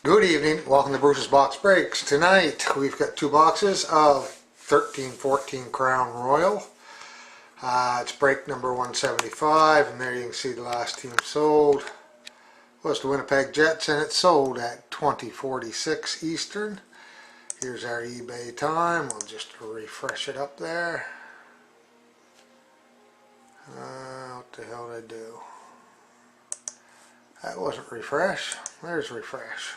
Good evening, welcome to Bruce's Box Breaks. Tonight we've got two boxes of 13-14 Crown Royal. It's break number 175, and there you can see the last team sold was the Winnipeg Jets, and it sold at 20:46 Eastern. Here's our eBay time. We'll just refresh it up there. What the hell did I do? That wasn't refresh. There's refresh.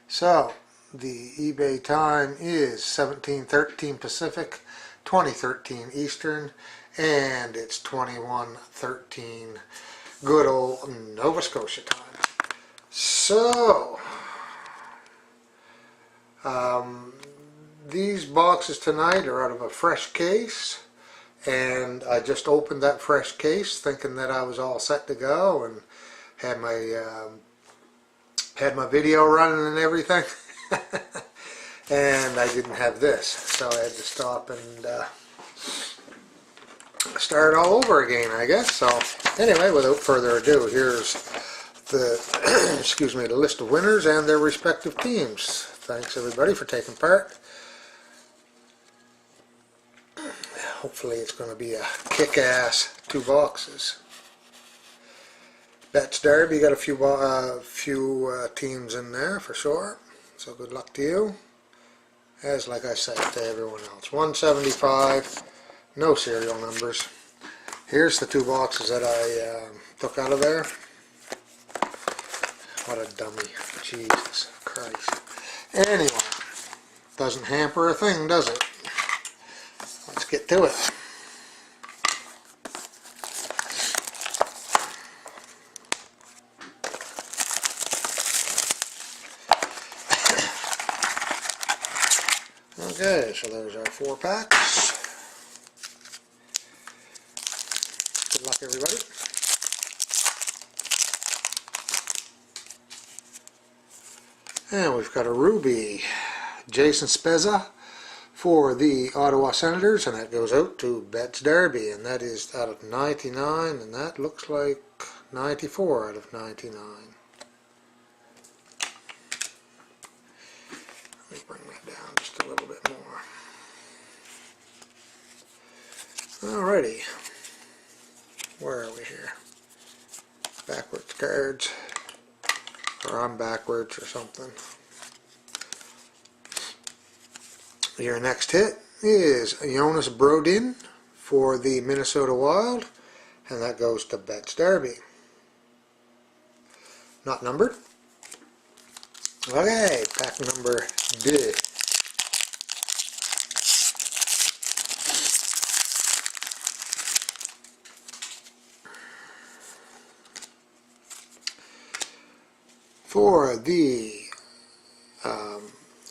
So the eBay time is 17:13 Pacific, 20:13 Eastern, and it's 21:13 good old Nova Scotia time. So these boxes tonight are out of a fresh case, and I just opened that fresh case thinking that I was all set to go and had my video running and everything. And I didn't have this, so I had to stop and start all over again, I guess. So anyway, without further ado, here's the excuse me, the list of winners and their respective teams. Thanks everybody for taking part. Hopefully it's going to be a kick-ass two boxes. Betts Derby, got a few teams in there for sure, so good luck to you, as like I said to everyone else. 175, no serial numbers. Here's the two boxes that I took out of there. What a dummy, Jesus Christ. Anyway, doesn't hamper a thing, does it? Let's get to it. Okay, so there's our 4 packs. Good luck, everybody. And we've got a Ruby, Jason Spezza for the Ottawa Senators, and that goes out to Betts Derby, and that is out of 99, and that looks like 94 out of 99. Let me bring that down just a little bit more. Alrighty, where are we here? Backwards cards, or I'm backwards or something. Your next hit is Jonas Brodin for the Minnesota Wild, and that goes to Betts Derby. Not numbered. Okay, pack number 2. For the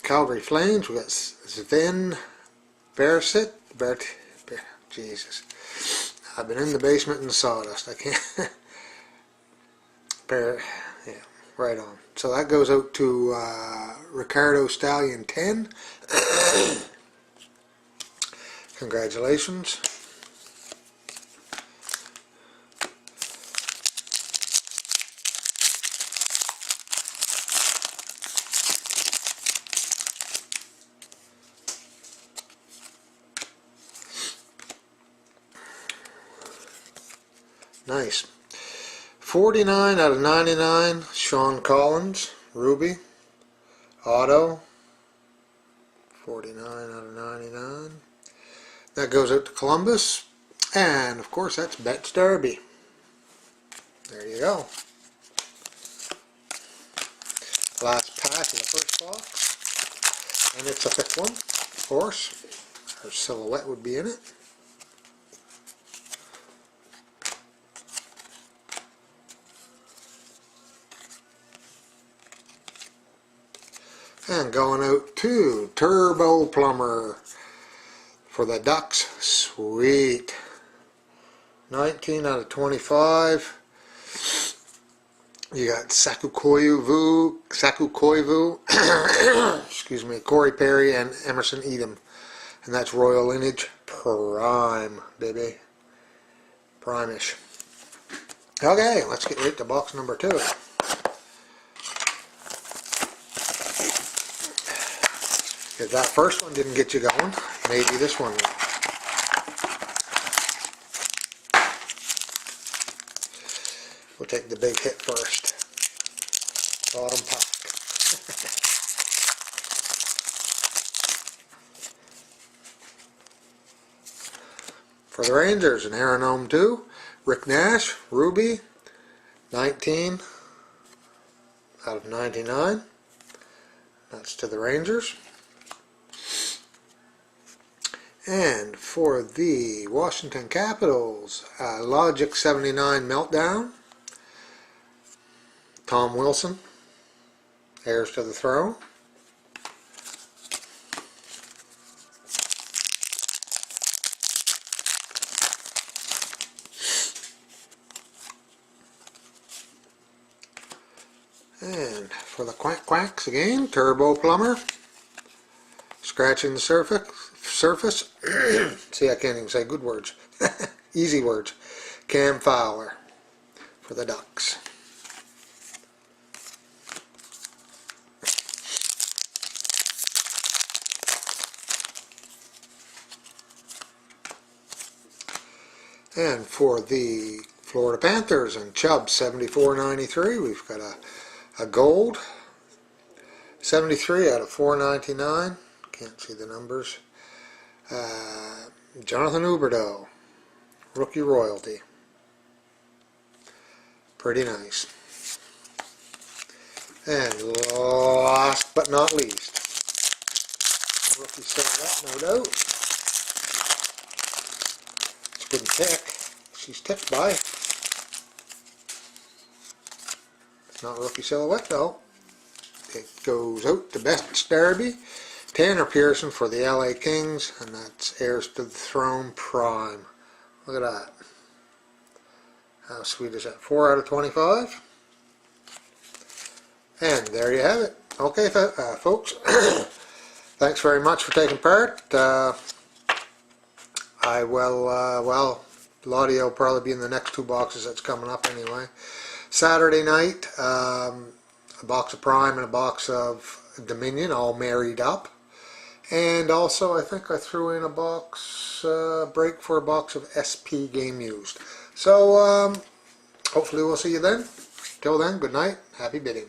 Calgary Flames, we got Sven Bersit. Jesus, I've been in the basement in the sawdust. I can't. Yeah, right on. So that goes out to Ricardo Stallion 10. Congratulations. Nice. 49 out of 99, Sean Collins, Ruby, Auto, 49 out of 99. That goes out to Columbus, and of course that's Betts Derby. There you go. Last pack in the first box, and it's a thick one, of course. Our silhouette would be in it. And going out to Turbo Plumber for the Ducks. Sweet. 19 out of 25. You got Saku Koivu, excuse me, Corey Perry and Emerson Edom. And that's Royal Lineage Prime, baby. Prime-ish. Okay, let's get right to box number 2. If that first one didn't get you going, maybe this one will. We'll take the big hit first. Bottom pack. For the Rangers, an Aeronome 2, Rick Nash, Ruby, 19 out of 99. That's to the Rangers. And for the Washington Capitals, Logic 79 Meltdown, Tom Wilson, Heirs to the Throne. And for the Quacks again, Turbo Plumber, Scratching the Surface. See, I can't even say good words. Easy words. Cam Fowler for the Ducks. And for the Florida Panthers and Chubb 74.93, we've got a gold 73 out of 499. Can't see the numbers. Jonathan Huberdeau, rookie royalty. Pretty nice. And last but not least, rookie silhouette, no doubt. It's been tick. She's ticked by. It's not rookie silhouette though. It goes out to Best Derby. Tanner Pearson for the LA Kings, and that's Heirs to the Throne Prime. Look at that. How sweet is that? 4 out of 25. And there you have it. Okay, folks. Thanks very much for taking part. I will, well, Lottie will probably be in the next 2 boxes that's coming up anyway. Saturday night, a box of Prime and a box of Dominion, all married up. And also, I think I threw in a box break for a box of SP Game Used. So, hopefully we'll see you then. Till then, good night. Happy bidding.